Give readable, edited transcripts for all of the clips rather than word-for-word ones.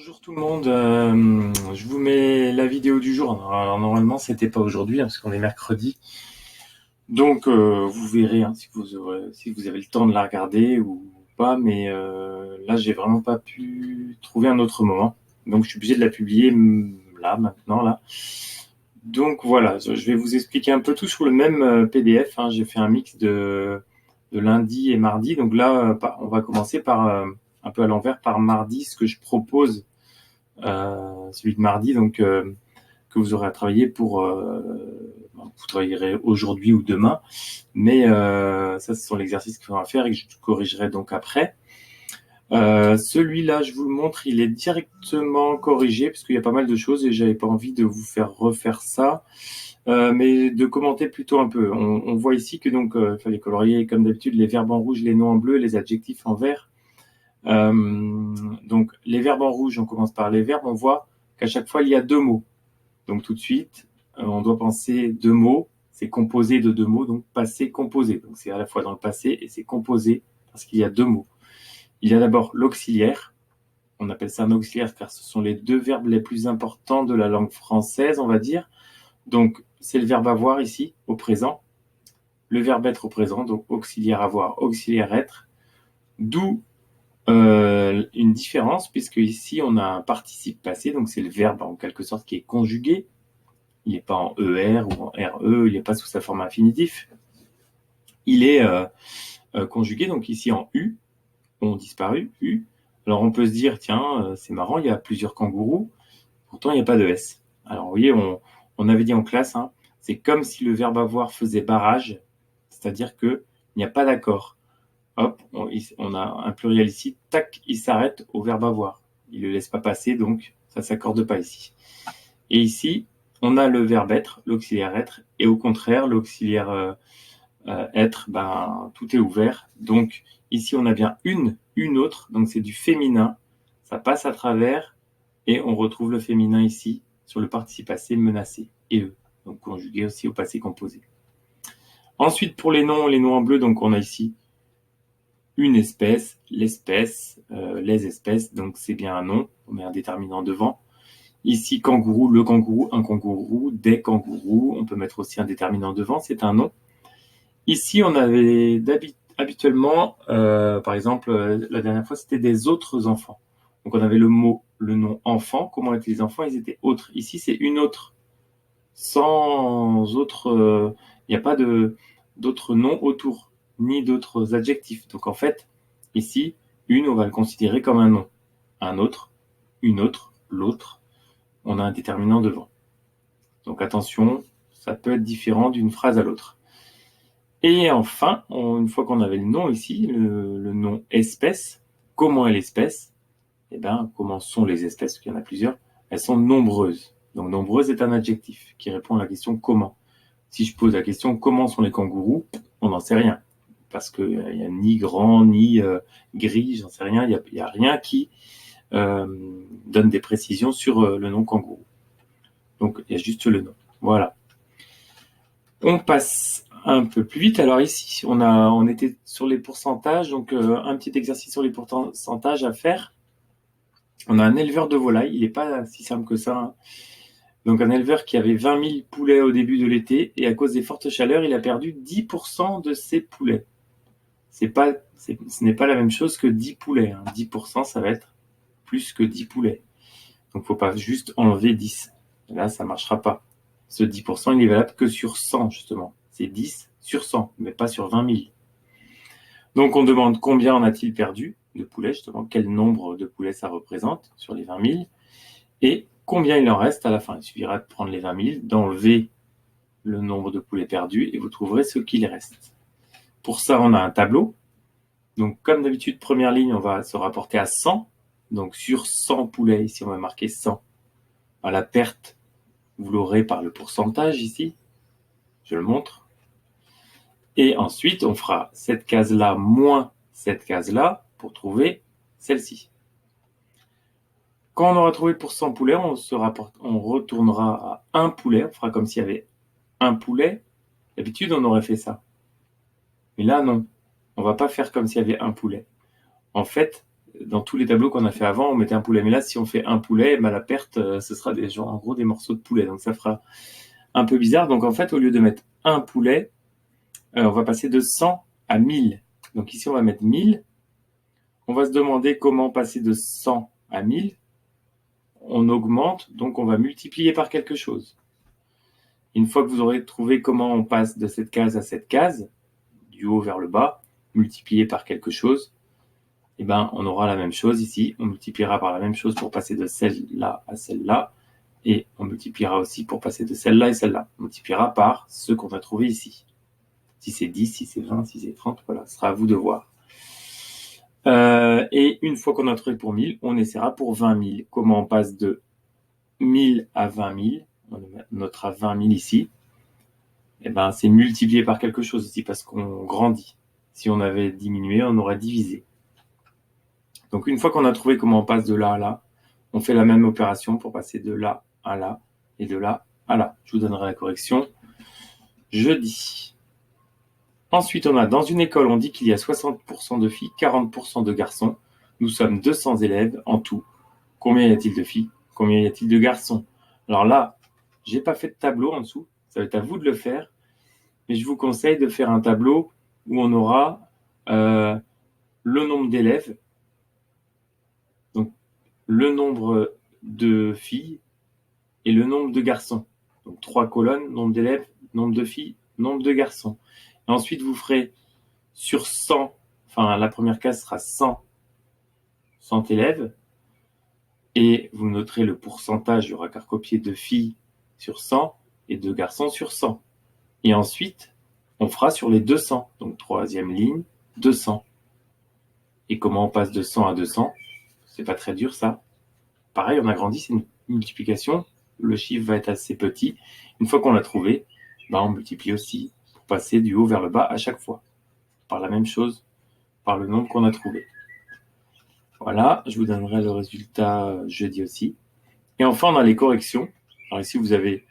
Bonjour tout le monde, je vous mets la vidéo du jour. Alors normalement c'était pas aujourd'hui parce qu'on est mercredi, donc vous verrez si vous avez le temps de la regarder ou pas, mais là j'ai vraiment pas pu trouver un autre moment, donc je suis obligé de la publier là maintenant là. Donc voilà, je vais vous expliquer un peu tout sur le même PDF, hein. J'ai fait un mix de lundi et mardi, donc là on va commencer par un peu à l'envers par mardi, ce que je propose, celui de mardi, donc que vous aurez à travailler pour, vous travaillerez aujourd'hui ou demain, mais ça ce sont les exercices qu'on va faire et que je corrigerai donc après. Celui-là, je vous le montre, il est directement corrigé parce qu'il y a pas mal de choses et j'avais pas envie de vous faire refaire ça, mais de commenter plutôt un peu. On voit ici que donc il fallait colorier comme d'habitude les verbes en rouge, les noms en bleu, les adjectifs en vert. Donc les verbes en rouge, on commence par les verbes, on voit qu'à chaque fois il y a deux mots. Donc tout de suite, on doit penser deux mots, c'est composé de deux mots, donc passé composé. Donc c'est à la fois dans le passé et c'est composé parce qu'il y a deux mots. Il y a d'abord l'auxiliaire, on appelle ça un auxiliaire car ce sont les deux verbes les plus importants de la langue française, on va dire. Donc c'est le verbe avoir ici, au présent, le verbe être au présent, donc auxiliaire avoir, auxiliaire être, d'où une différence, puisque ici on a un participe passé, donc c'est le verbe en quelque sorte qui est conjugué. Il n'est pas en ER ou en RE, il n'est pas sous sa forme infinitif. Il est conjugué, donc ici en U, ont disparu, U. Alors on peut se dire, tiens, c'est marrant, il y a plusieurs kangourous, pourtant il n'y a pas de S. Alors vous voyez, on avait dit en classe, hein, c'est comme si le verbe avoir faisait barrage, c'est-à-dire qu'il n'y a pas d'accord. Hop, on a un pluriel ici, tac, il s'arrête au verbe avoir. Il ne le laisse pas passer, donc ça ne s'accorde pas ici. Et ici, on a le verbe être, l'auxiliaire être, et au contraire, l'auxiliaire être, ben, tout est ouvert. Donc ici, on a bien une autre, donc c'est du féminin, ça passe à travers, et on retrouve le féminin ici, sur le participe passé menacé, et eux, donc conjugué aussi au passé composé. Ensuite, pour les noms en bleu, donc on a ici une espèce, l'espèce, les espèces, donc c'est bien un nom, on met un déterminant devant. Ici, kangourou, le kangourou, un kangourou, des kangourous, on peut mettre aussi un déterminant devant, c'est un nom. Ici, on avait habituellement, par exemple, la dernière fois, c'était des autres enfants. Donc on avait le nom enfant, comment étaient les enfants, ils étaient autres. Ici, c'est une autre, sans autre, il n'y a pas d'autres noms autour, ni d'autres adjectifs. Donc en fait, ici, une, on va le considérer comme un nom. Un autre, une autre, l'autre, on a un déterminant devant. Donc attention, ça peut être différent d'une phrase à l'autre. Et enfin, une fois qu'on avait le nom ici, le nom espèce, comment est l'espèce? Eh bien, comment sont les espèces? Parce qu'il y en a plusieurs. Elles sont nombreuses. Donc nombreuse est un adjectif qui répond à la question comment. Si je pose la question comment sont les kangourous, on n'en sait rien. Parce qu'il n'y a ni grand, ni gris, j'en sais rien. Il n'y a rien qui donne des précisions sur le nom kangourou. Donc il y a juste le nom. Voilà. On passe un peu plus vite. Alors ici, on était sur les pourcentages. Donc un petit exercice sur les pourcentages à faire. On a un éleveur de volailles. Il n'est pas si simple que ça, hein. Donc un éleveur qui avait 20 000 poulets au début de l'été et à cause des fortes chaleurs, il a perdu 10% de ses poulets. Ce n'est pas la même chose que 10 poulets, hein. 10%, ça va être plus que 10 poulets. Donc il ne faut pas juste enlever 10. Là, ça ne marchera pas. Ce 10%, il est valable que sur 100, justement. C'est 10 sur 100, mais pas sur 20 000. Donc on demande combien en a-t-il perdu de poulets, justement, quel nombre de poulets ça représente sur les 20 000, et combien il en reste à la fin. Il suffira de prendre les 20 000, d'enlever le nombre de poulets perdus, et vous trouverez ce qu'il reste. Pour ça, on a un tableau. Donc comme d'habitude, première ligne, on va se rapporter à 100. Donc sur 100 poulets, ici on va marquer 100. À la perte, vous l'aurez par le pourcentage ici. Je le montre. Et ensuite, on fera cette case-là moins cette case-là pour trouver celle-ci. Quand on aura trouvé pour 100 poulets, on retournera à un poulet. On fera comme s'il y avait un poulet. D'habitude, on aurait fait ça. Mais là, non. On ne va pas faire comme s'il y avait un poulet. En fait, dans tous les tableaux qu'on a fait avant, on mettait un poulet. Mais là, si on fait un poulet, la perte, ce sera en gros des morceaux de poulet. Donc ça fera un peu bizarre. Donc en fait, au lieu de mettre un poulet, on va passer de 100 à 1000. Donc ici, on va mettre 1000. On va se demander comment passer de 100 à 1000. On augmente, donc on va multiplier par quelque chose. Une fois que vous aurez trouvé comment on passe de cette case à cette case, du haut vers le bas, multiplié par quelque chose, on aura la même chose ici. On multipliera par la même chose pour passer de celle-là à celle-là. Et on multipliera aussi pour passer de celle-là et celle-là. On multipliera par ce qu'on a trouvé ici. Si c'est 10, si c'est 20, si c'est 30, voilà, ce sera à vous de voir. Et une fois qu'on a trouvé pour 1000, on essaiera pour 20 000. Comment on passe de 1000 à 20 000? On notera 20 000 ici. C'est multiplié par quelque chose ici parce qu'on grandit. Si on avait diminué, on aurait divisé. Donc une fois qu'on a trouvé comment on passe de là à là, on fait la même opération pour passer de là à là et de là à là. Je vous donnerai la correction jeudi. Ensuite, dans une école, on dit qu'il y a 60% de filles, 40% de garçons. Nous sommes 200 élèves en tout. Combien y a-t-il de filles? Combien y a-t-il de garçons? Alors là, j'ai pas fait de tableau en dessous. Ça va être à vous de le faire. Mais je vous conseille de faire un tableau où on aura le nombre d'élèves, donc le nombre de filles et le nombre de garçons. Donc 3 colonnes, nombre d'élèves, nombre de filles, nombre de garçons. Et ensuite, vous ferez sur 100, la première case sera 100 élèves, et vous noterez le pourcentage, il y aura qu'à recopier de filles sur 100 et de garçons sur 100. Et ensuite, on fera sur les 200, donc troisième ligne, 200. Et comment on passe de 100 à 200? C'est pas très dur ça. Pareil, on agrandit, c'est une multiplication. Le chiffre va être assez petit. Une fois qu'on l'a trouvé, on multiplie aussi pour passer du haut vers le bas à chaque fois. Par la même chose, par le nombre qu'on a trouvé. Voilà, je vous donnerai le résultat jeudi aussi. Et enfin, on a les corrections. Alors ici, vous avez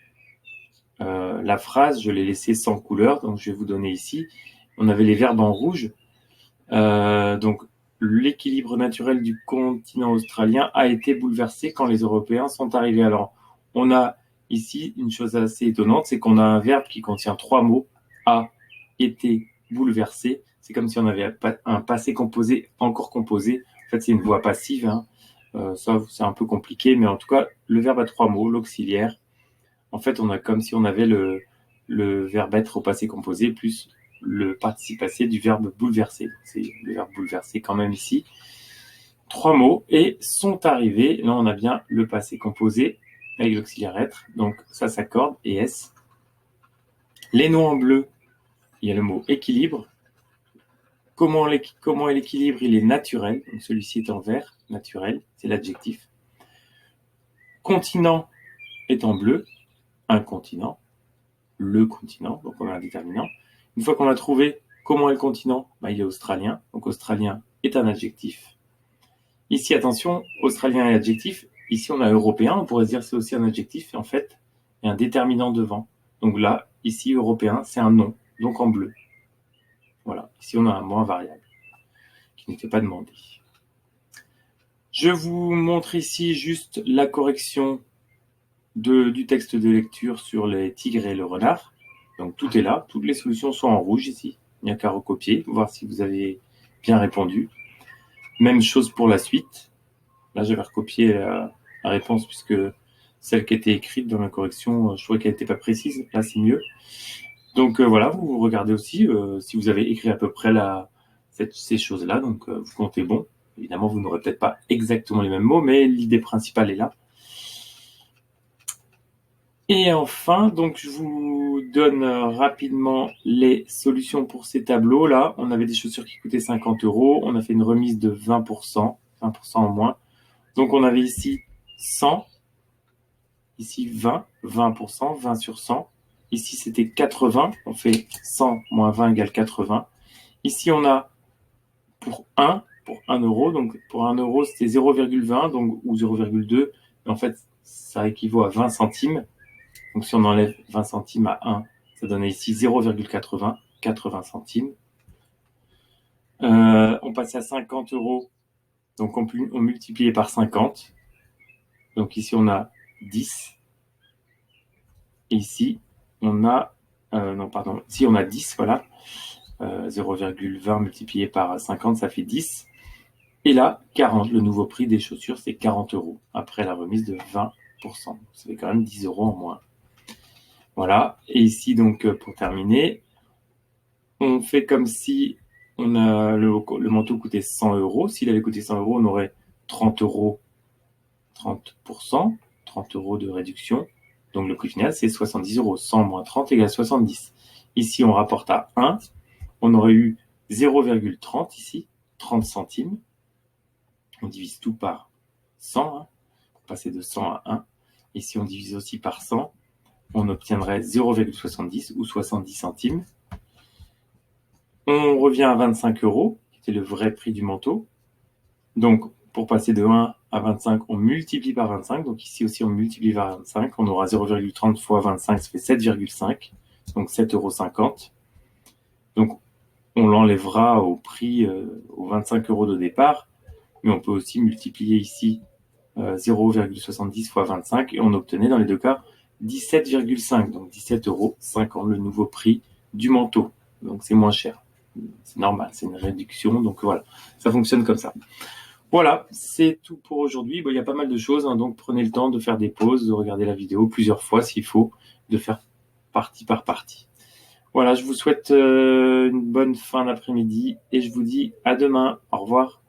la phrase, je l'ai laissée sans couleur, donc je vais vous donner ici. On avait les verbes en rouge. Donc, l'équilibre naturel du continent australien a été bouleversé quand les Européens sont arrivés. Alors, on a ici une chose assez étonnante, c'est qu'on a un verbe qui contient 3 mots, a été bouleversé. C'est comme si on avait un passé composé encore composé. En fait, c'est une voix passive. Ça, c'est un peu compliqué, mais en tout cas, le verbe a 3 mots, l'auxiliaire. En fait, on a comme si on avait le verbe être au passé composé plus le participe passé du verbe bouleverser. C'est le verbe bouleverser quand même ici. 3 mots et sont arrivés. Là, on a bien le passé composé avec l'auxiliaire être. Donc, ça s'accorde et S. Les noms en bleu, il y a le mot équilibre. Comment est l'équilibre? Il est naturel. Donc, celui-ci est en vert. Naturel, c'est l'adjectif. Continent est en bleu. Un continent. Le continent. Donc, on a un déterminant. Une fois qu'on a trouvé comment est le continent, il est australien. Donc, australien est un adjectif. Ici, attention, australien et adjectif. Ici, on a européen. On pourrait se dire c'est aussi un adjectif. Et en fait, il y a un déterminant devant. Donc là, ici, européen, c'est un nom. Donc en bleu. Voilà. Ici, on a un mot invariable qui n'était pas demandé. Je vous montre ici juste la correction du texte de lecture sur les tigres et le renard. Donc tout est là. Toutes les solutions sont en rouge ici. Il n'y a qu'à recopier, voir si vous avez bien répondu. Même chose pour la suite. Là, j'avais recopié la réponse puisque celle qui était écrite dans la correction, je trouvais qu'elle n'était pas précise. Là, c'est mieux. Donc voilà, vous regardez aussi si vous avez écrit à peu près ces choses-là. Donc vous comptez bon. Évidemment, vous n'aurez peut-être pas exactement les mêmes mots, mais l'idée principale est là. Et enfin, donc je vous donne rapidement les solutions pour ces tableaux. Là, on avait des chaussures qui coûtaient 50 €. On a fait une remise de 20%, 20% en moins. Donc on avait ici 100, ici 20, 20%, 20 sur 100. Ici c'était 80, on fait 100 moins 20 égale 80. Ici on a pour 1 €, donc pour 1 € c'était 0,20 donc, ou 0,2. En fait ça équivaut à 20 centimes. Donc si on enlève 20 centimes à 1, ça donne ici 0,80, 80 centimes. On passe à 50 €. Donc on multiplie par 50. Donc ici on a 10. Et ici on a, ici on a 10, voilà. 0,20 multiplié par 50, ça fait 10. Et là, 40. Le nouveau prix des chaussures, c'est 40 € après la remise de 20%. Ça fait quand même 10 € en moins. Voilà. Et ici, donc, pour terminer, on fait comme si le manteau coûtait 100 €. S'il avait coûté 100 €, on aurait 30 €, 30%, 30 € de réduction. Donc, le prix final, c'est 70 €. 100 moins 30 égale 70. Ici, on rapporte à 1. On aurait eu 0,30 ici, 30 centimes. On divise tout par 100, hein, pour passer de 100 à 1. Et si on divise aussi par 100, on obtiendrait 0,70 ou 70 centimes. On revient à 25 €, qui était le vrai prix du manteau. Donc, pour passer de 1 à 25, on multiplie par 25. Donc ici aussi, on multiplie par 25. On aura 0,30 fois 25, ça fait 7,5. Donc 7,50 €. Donc, on l'enlèvera au prix, aux 25 € de départ. Mais on peut aussi multiplier ici 0,70 fois 25 et on obtenait dans les deux cas 17,5, donc 17,50 €, le nouveau prix du manteau. Donc c'est moins cher. C'est normal, c'est une réduction, donc voilà, ça fonctionne comme ça. Voilà, c'est tout pour aujourd'hui. Bon, il y a pas mal de choses, hein, donc prenez le temps de faire des pauses, de regarder la vidéo plusieurs fois s'il faut, de faire partie par partie. Voilà, je vous souhaite une bonne fin d'après-midi et je vous dis à demain. Au revoir.